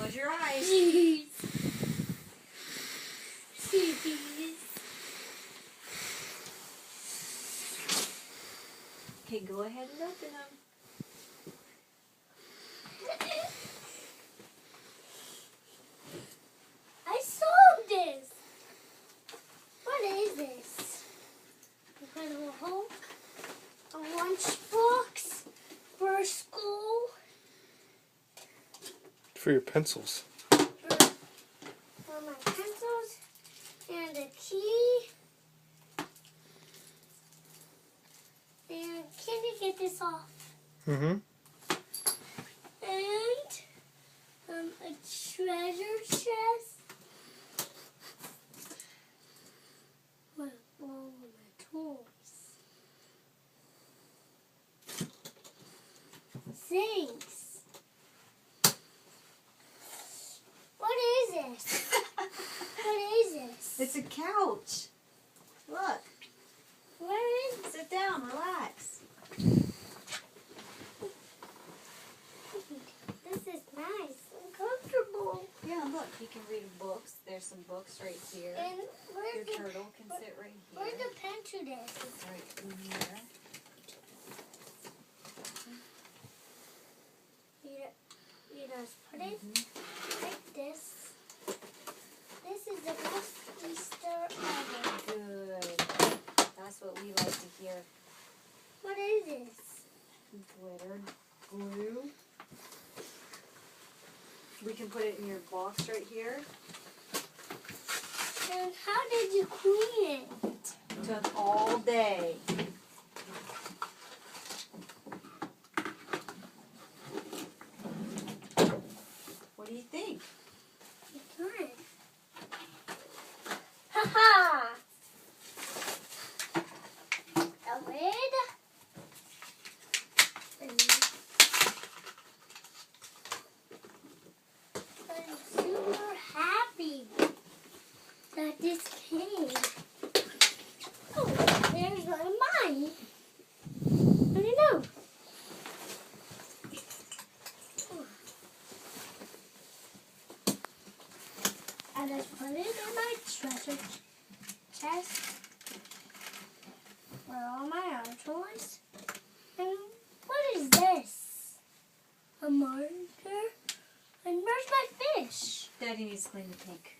Close your eyes. Jeez. Jeez. Okay, go ahead and open them. I saw this. What is this? Incredible Hulk. A lunchbox for school. For your pencils. For my pencils. And a key. And can you get this off? Mm-hmm. And a treasure chest. With all of my toys. Thanks. What is this? What is this? It's a couch. Look. Where is Sit down. Relax. this? Is nice and comfortable. Yeah, look. You can read books. There's some books right here. And Your where's the turtle can sit right where's here. the pen to this? It's right in here. You just put it like this. This is the best Easter ever. Good. That's what we like to hear. What is this? Glitter glue. We can put it in your box right here. And how did you clean it? Took all day. What do you think? It's nice. Ha-ha! A lid. And I'm super happy that this came. Oh, there's one of mine. I don't know. I just put it in my treasure chest where all my other toys. And what is this? A marker? And where's my fish? Daddy needs to clean the tank.